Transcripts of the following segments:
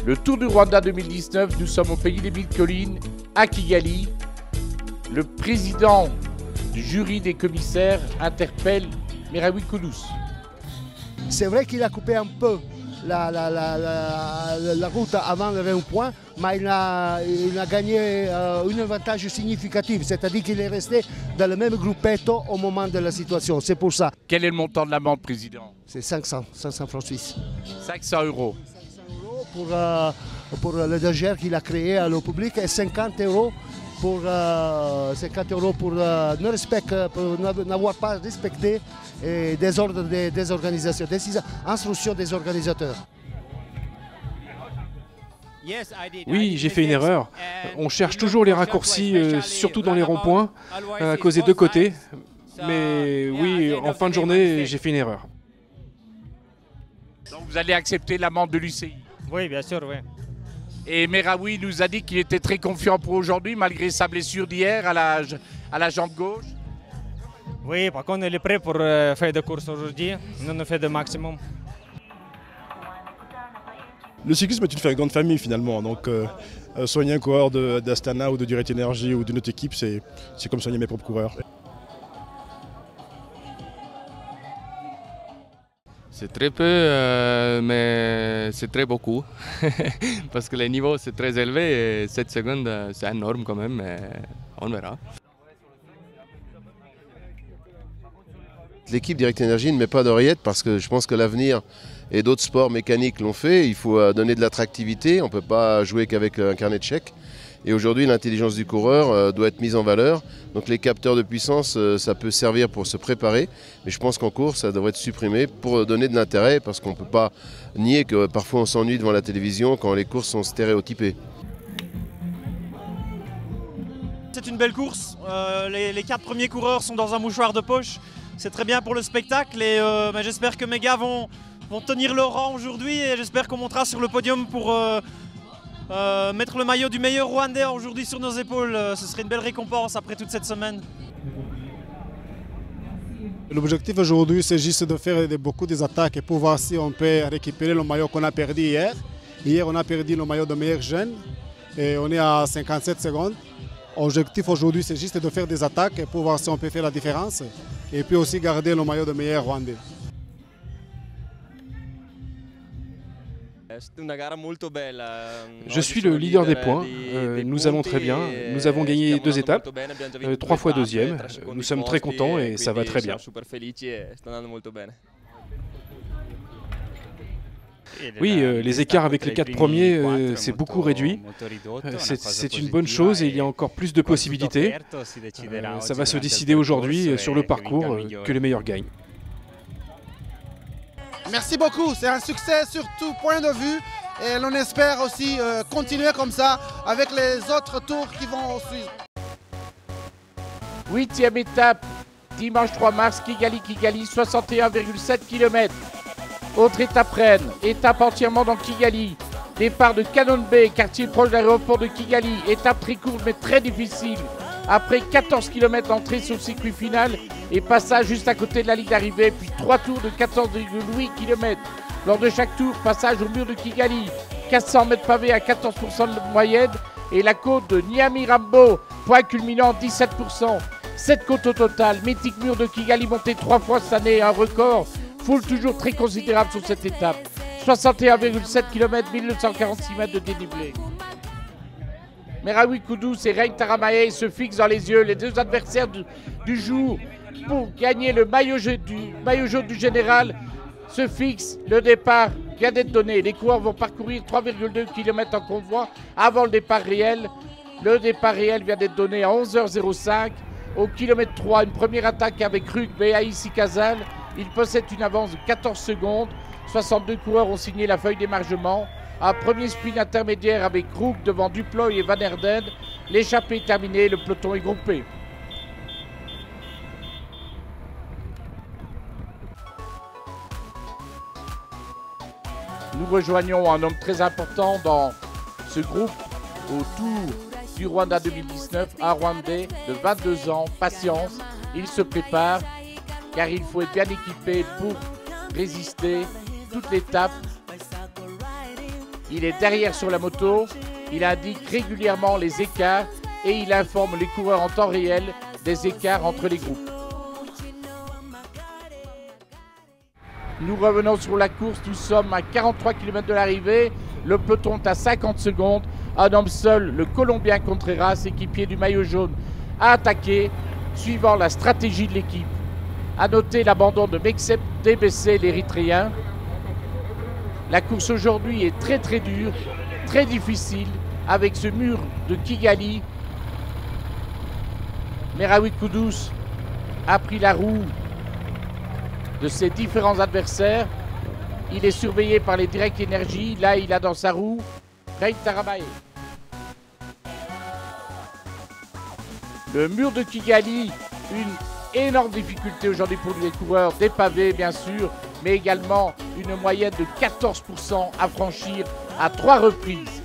Le Tour du Rwanda 2019, nous sommes au pays des mille collines, à Kigali. Le président du jury des commissaires interpelle Meerawi Kudus. C'est vrai qu'il a coupé un peu la route avant le rond-point, mais il a gagné un avantage significatif, c'est-à-dire qu'il est resté dans le même gruppetto au moment de la situation. C'est pour ça. Quel est le montant de l'amende, président? C'est 500 francs suisses. 500 euros. 500 euros pour le danger qu'il a créé à l'eau public et 50 euros pour n'avoir pas respecté des ordres des organisations, des instructions des organisateurs. Oui, j'ai fait une erreur. On cherche toujours les raccourcis, surtout dans les ronds-points, à cause des deux côtés. Mais oui, en fin de journée, j'ai fait une erreur. Donc vous allez accepter l'amende de l'UCI? Oui, bien sûr, oui. Et Meerawi nous a dit qu'il était très confiant pour aujourd'hui, malgré sa blessure d'hier à la jambe gauche. Oui, par contre, il est prêt pour faire des courses aujourd'hui. Nous, on fait le maximum. Le cyclisme est une grande famille finalement, donc soigner un coureur d'Astana ou de Direct Energy ou d'une autre équipe, c'est comme soigner mes propres coureurs. C'est très peu, mais c'est très beaucoup, parce que le niveau c'est très élevé et 7 secondes c'est énorme quand même, mais on verra. L'équipe Direct Energy ne met pas d'oreillette parce que je pense que l'avenir et d'autres sports mécaniques l'ont fait. Il faut donner de l'attractivité, on ne peut pas jouer qu'avec un carnet de chèques. Et aujourd'hui, l'intelligence du coureur doit être mise en valeur. Donc les capteurs de puissance, ça peut servir pour se préparer. Mais je pense qu'en course, ça devrait être supprimé pour donner de l'intérêt parce qu'on ne peut pas nier que parfois on s'ennuie devant la télévision quand les courses sont stéréotypées. C'est une belle course. Les 4 premiers coureurs sont dans un mouchoir de poche. C'est très bien pour le spectacle et j'espère que mes gars vont tenir leur rang aujourd'hui et j'espère qu'on montera sur le podium pour mettre le maillot du meilleur Rwandais aujourd'hui sur nos épaules. Ce serait une belle récompense après toute cette semaine. L'objectif aujourd'hui, c'est juste de faire beaucoup d'attaques pour voir si on peut récupérer le maillot qu'on a perdu hier. Hier, on a perdu le maillot de meilleur jeune et on est à 57 secondes. L'objectif aujourd'hui, c'est juste de faire des attaques pour voir si on peut faire la différence et puis aussi garder le maillot de meilleur Rwandais. Je suis le leader des points, nous allons très bien, nous avons gagné 2 étapes, 3 fois deuxième, nous sommes très contents et ça va très bien. Oui, les écarts avec les 4 premiers, c'est beaucoup réduit. C'est une bonne chose et il y a encore plus de possibilités. Ça va se décider aujourd'hui sur le parcours que les meilleurs gagnent. Merci beaucoup, c'est un succès sur tout point de vue et l'on espère aussi continuer comme ça avec les autres tours qui vont suivre. 8e étape, dimanche 3 mars, Kigali, 61,7 km. Autre étape reine, étape entièrement dans Kigali. Départ de Kanombe, quartier proche de l'aéroport de Kigali. Étape très courte mais très difficile. Après 14 km d'entrée sur le circuit final et passage juste à côté de la ligne d'arrivée, puis 3 tours de 14,8 km. Lors de chaque tour, passage au mur de Kigali, 400 mètres pavés à 14% de moyenne et la côte de Nyamirambo, point culminant 17%. 7 côtes au total, mythique mur de Kigali monté 3 fois cette année, un record. Foule toujours très considérable sur cette étape. 61,7 km, 1946 mètres de dénivelé. Meerawi Kudus et Rein Taramae se fixent dans les yeux les 2 adversaires du jour pour gagner le maillot jaune du général. Se fixe, le départ vient d'être donné. Les coureurs vont parcourir 3,2 km en convoi avant le départ réel. Le départ réel vient d'être donné à 11h05. Au kilomètre 3, une première attaque avec Ruk Beaïsi Kazal. Il possède une avance de 14 secondes. 62 coureurs ont signé la feuille d'émargement. Un premier sprint intermédiaire avec Ruk devant Duploy et Van Erden. L'échappée est terminée, le peloton est groupé. Nous rejoignons un homme très important dans ce groupe au Tour du Rwanda 2019, un Rwandais de 22 ans, patience, il se prépare car il faut être bien équipé pour résister toute l'étape. Il est derrière sur la moto, il indique régulièrement les écarts et il informe les coureurs en temps réel des écarts entre les groupes. Nous revenons sur la course, nous sommes à 43 km de l'arrivée, le peloton est à 50 secondes, un homme seul, le Colombien Contreras, équipier du maillot jaune, a attaqué, suivant la stratégie de l'équipe. A noter l'abandon de Mexep DBC, l'Érythréen. La course aujourd'hui est très dure, très difficile, avec ce mur de Kigali. Meraoui Kudus a pris la roue de ses différents adversaires. Il est surveillé par les Direct Energy. Là, il a dans sa roue Rein Taramae. Le mur de Kigali, une énorme difficulté aujourd'hui pour les coureurs, des pavés bien sûr, mais également une moyenne de 14% à franchir à 3 reprises.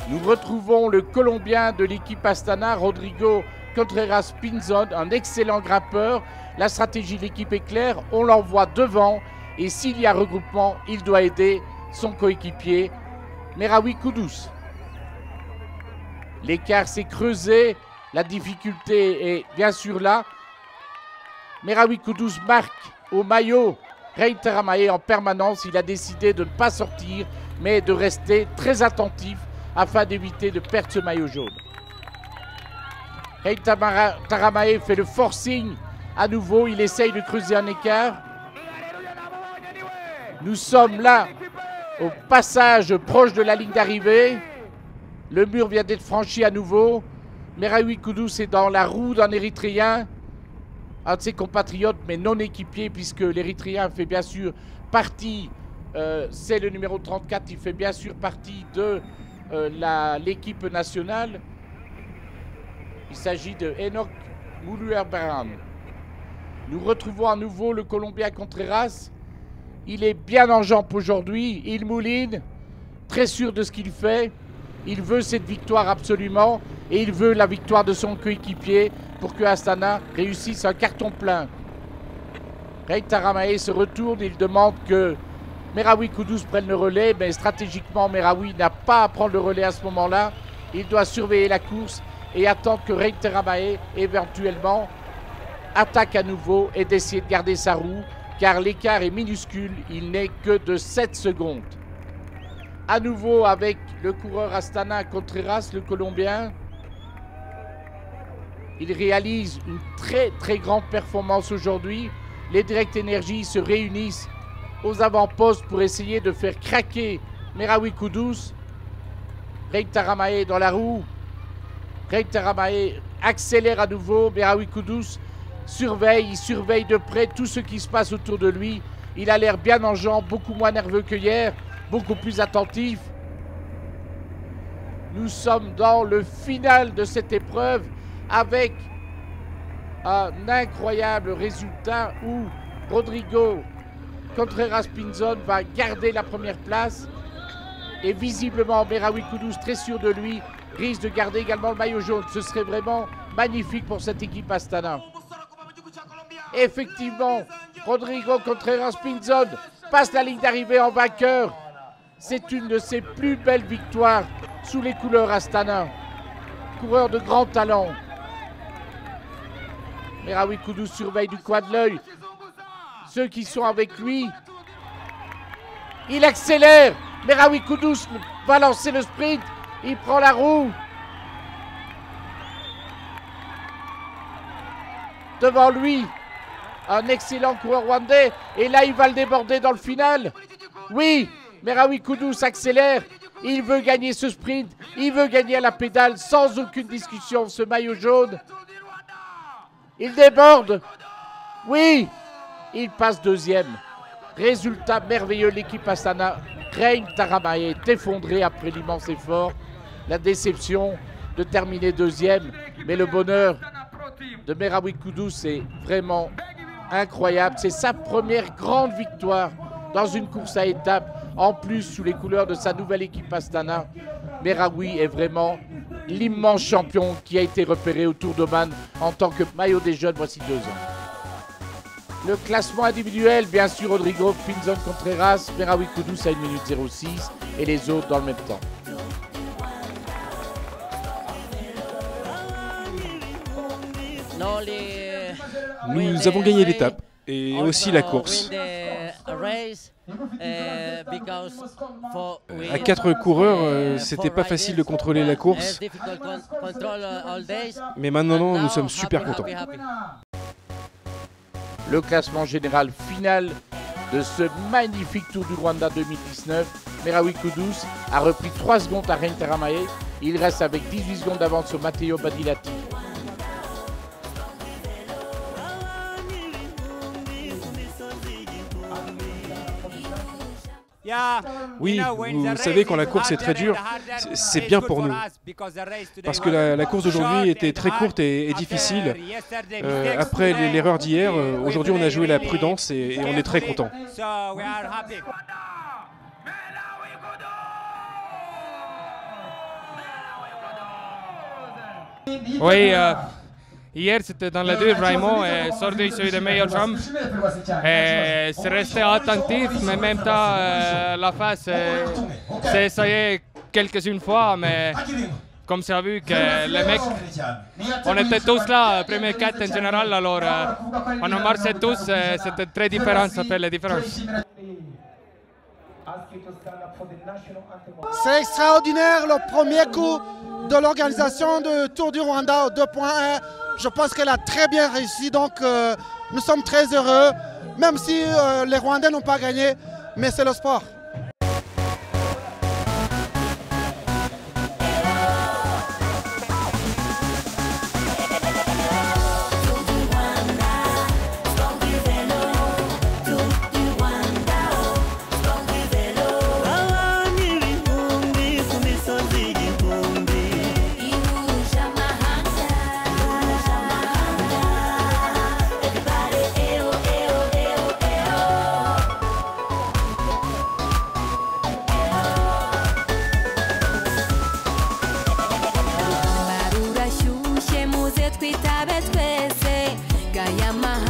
Nous retrouvons le Colombien de l'équipe Astana, Rodrigo Contreras Pinzon, un excellent grimpeur. La stratégie de l'équipe est claire, on l'envoie devant et s'il y a regroupement, il doit aider son coéquipier Meraoui Kudus. L'écart s'est creusé, la difficulté est bien sûr là. Meraoui Kudus marque au maillot Rein Taramae en permanence. Il a décidé de ne pas sortir, mais de rester très attentif afin d'éviter de perdre ce maillot jaune. Rein Taramae fait le forcing à nouveau, il essaye de creuser un écart. Nous sommes là au passage proche de la ligne d'arrivée. Le mur vient d'être franchi à nouveau. Meraoui Kudus est dans la roue d'un Érythréen, un de ses compatriotes mais non équipier, puisque l'Érythréen fait bien sûr partie, c'est le numéro 34, il fait bien sûr partie de l'équipe nationale. Il s'agit de Enoch Muluerbaran. Nous retrouvons à nouveau le Colombien Contreras. Il est bien en jambes aujourd'hui, il mouline, très sûr de ce qu'il fait. Il veut cette victoire absolument et il veut la victoire de son coéquipier pour que Astana réussisse un carton plein. Rein Taramae se retourne, il demande que Meraoui Kudus prenne le relais, mais stratégiquement Meraoui n'a pas à prendre le relais à ce moment-là. Il doit surveiller la course et attendre que Rein Taramae éventuellement attaque à nouveau et d'essayer de garder sa roue, car l'écart est minuscule, il n'est que de 7 secondes. À nouveau avec le coureur Astana Contreras, le Colombien. Il réalise une très grande performance aujourd'hui. Les Direct Energy se réunissent aux avant-postes pour essayer de faire craquer Meraoui Kudus. Rein Taramae dans la roue. Rein Taramae accélère à nouveau. Meraoui Kudus surveille, il surveille de près tout ce qui se passe autour de lui. Il a l'air bien en jambes, beaucoup moins nerveux que hier, beaucoup plus attentif. Nous sommes dans le final de cette épreuve avec un incroyable résultat où Rodrigo Contreras Pinzon va garder la première place et visiblement Meraoui Kudus, très sûr de lui, risque de garder également le maillot jaune. Ce serait vraiment magnifique pour cette équipe Astana. Effectivement, Rodrigo Contreras Pinzon passe la ligne d'arrivée en vainqueur. C'est une de ses plus belles victoires sous les couleurs Astana. Coureur de grand talent. Meraoui Kudus surveille du coin de l'œil ceux qui sont avec lui. Il accélère. Meraoui Kudus va lancer le sprint. Il prend la roue. Devant lui, un excellent coureur rwandais. Et là, il va le déborder dans le final. Oui, Meraoui Kudus accélère. Il veut gagner ce sprint. Il veut gagner à la pédale sans aucune discussion ce maillot jaune. Il déborde. Oui, il passe deuxième. Résultat merveilleux, l'équipe Astana. Rein Taramae est effondré après l'immense effort. La déception de terminer deuxième. Mais le bonheur de Meraoui Kudus est vraiment incroyable. C'est sa première grande victoire dans une course à étapes. En plus, sous les couleurs de sa nouvelle équipe Astana. Meraoui est vraiment l'immense champion qui a été repéré au Tour d'Oman en tant que maillot des jeunes voici 2 ans. Le classement individuel, bien sûr, Rodrigo, Pinzon Contreras, Meraoui Kudus à 1 minute 06 et les autres dans le même temps. Nous avons gagné l'étape et aussi la course. À 4 coureurs, c'était pas facile de contrôler la course, mais maintenant nous sommes super contents. Le classement général final de ce magnifique Tour du Rwanda 2019, Meraoui Kudus a repris 3 secondes à Rein Taramae. Il reste avec 18 secondes d'avance au Matteo Badilati. Oui, vous savez, quand la course est très dure, c'est bien pour nous. Parce que la course d'aujourd'hui était très courte et difficile. Après l'erreur d'hier, aujourd'hui on a joué la prudence et on est très content. Oui, hier c'était dans la dur vraiment, et Sordi a eu de meilleures jambes. Et c'est resté attentif, mais en même temps, la face, c'est essayé quelques-unes fois, mais comme ça a vu que les mecs, on était tous là, premier 4 en général, alors on a marché tous, c'était très différent, ça fait la différence. C'est extraordinaire le premier coup de l'organisation du Tour du Rwanda au 2.1. Je pense qu'elle a très bien réussi, donc nous sommes très heureux, même si les Rwandais n'ont pas gagné, mais c'est le sport. Yamaha